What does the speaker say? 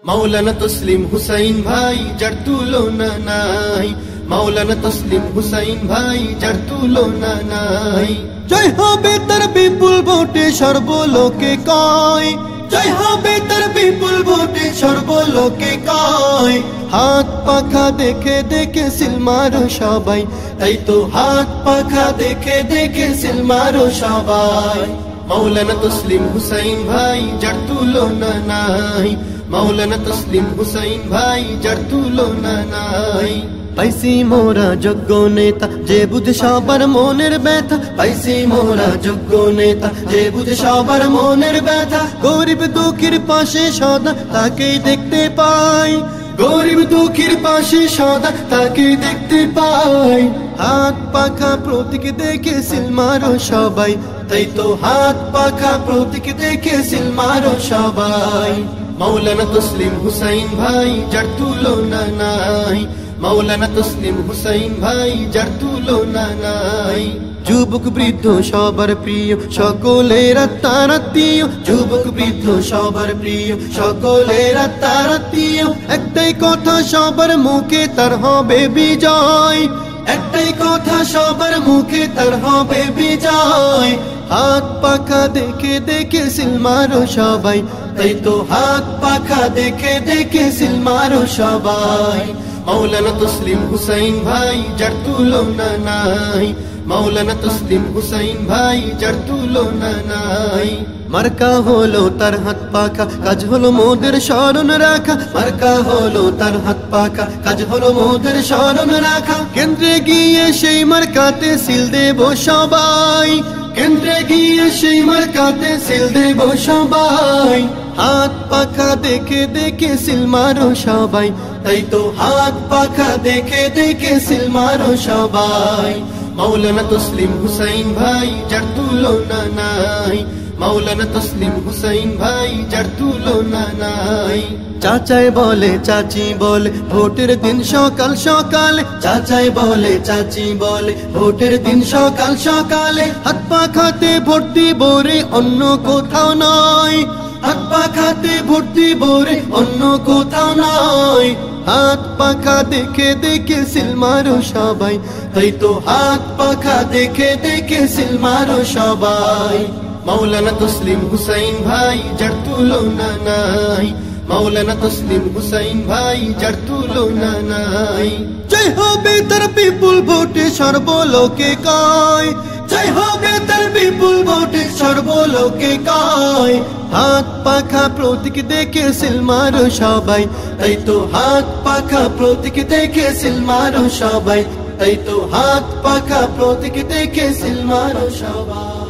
মাওলানা তসলিম হুসাইন ভাই যার তুলনা নাই, মাওলানা তসলিম হুসাইন ভাই যার তুলনা নাই। জয় হবে তার বিপুল ভোটে সর্বলোকে কয়, জয় হবে তার বিপুল ভোটে সর্বলোকে কয়। হাত পাখা দেখে দেখে সিল মারো সবাই, তাই তো হাত পাখা দেখে দেখে সিল মারো সবাই। মাওলানা তসলিম হুসাইন ভাই যার তুলনা নাই, মাওলানা তসলিম হুসাইন ভাই যার তুলনা নাই। পাইছি মোরা যোগ্য নেতা যে বুঝে সবার মনের ব্যথা, পাইছি মোরা যোগ্য নেতা যে বুঝে সবার মনের ব্যথা। গরিব দুঃখীর পাশে সদা তাকেই দেখতে পাই, গরিব দুঃখীর পাশে সদা তাকে দেখতে পাই। হাত পাখা প্রতীক দেখে সিল মারো সবাই, তাই তো হাত পাখা প্রতীক দেখে সিল মারো সবাই। মাওলানা তসলিম হুসাইন ভাই যার তুলনা নাই, মাওলানা তসলিম হুসাইন ভাই যার তুলনা নাই। যুবক বৃদ্ধ সবার প্রিয় সকলের আত্মার আত্মীয়, যুবক বৃদ্ধ সবার প্রিয় সকলের আত্মার আত্মীয়। একটাই কথা সবার মুখে তার হবে বিজয়, একটাই কথা সবার মুখে তার হবে বিজয়। হাত পাখা দেখে দেখে সিল মারো সবাই, তাই তো হাত পাখা দেখে দেখে সিল মারো সবাই। মাওলানা তসলিম হুসাইন ভাই যার তুলনা নাই, মাওলানা তসলিম হুসাইন ভাই যার তুলনা নাই। মার্কা হলো তার হাত পাখা, কাজ হলো মোদের স্মরণ রাখা, মার্কা হলো তার হাত পাখা, কাজ হলো মোদের স্মরণ রাখা। কেন্দ্রে গিয়ে সেই মার্কাতে সিল দেব সবাই, কেন্দ্রে গিয়ে সেই মার্কাতে সিল দেব সবাই। হাত পাখা দেখে দেখে সিল মারো সবাই, তাই তো হাত পাখা দেখে দেখে সিল মারো সবাই। মাওলানা তসলিম হুসাইন ভাই যার তুলনা নাই, মাওলানা তসলিম হুসাইন ভাই যার তুলনা নাই। চাচাই বলে চাচি বলে ভোটের দিন সকাল সকালে, চাচাই বলে চাচি বলে ভোটের দিন সকাল সকালে। হাত পাখাতে ভোট দিব রে অন্য কোথাও নয়, হাত পাখাতে ভোট দিব রে অন্য কোথাও নয়। হাত পাখা দেখে দেখে সিল মারো সবাই, তাই তো হাত পাখা দেখে দেখে সিল মারো সবাই। মাওলানা তসলিম হুসাইন ভাই যার তুলনা নাই, মাওলানা তসলিম হুসাইন ভাই যার তুলনা নাই। জয় হবে তার বিপুল ভোটে সর্বলোকে কয়, জয় হবে তার বিপুল ভোটে সর্বলোকে কয়। হাত পাখা প্রতীক দেখে সিল মারো সবাই, তাই তো হাত পাখা প্রতীক দেখে সিল মারো সবাই, তাই তো হাত পাখা প্রতীক দেখে সিল মারো সবাই।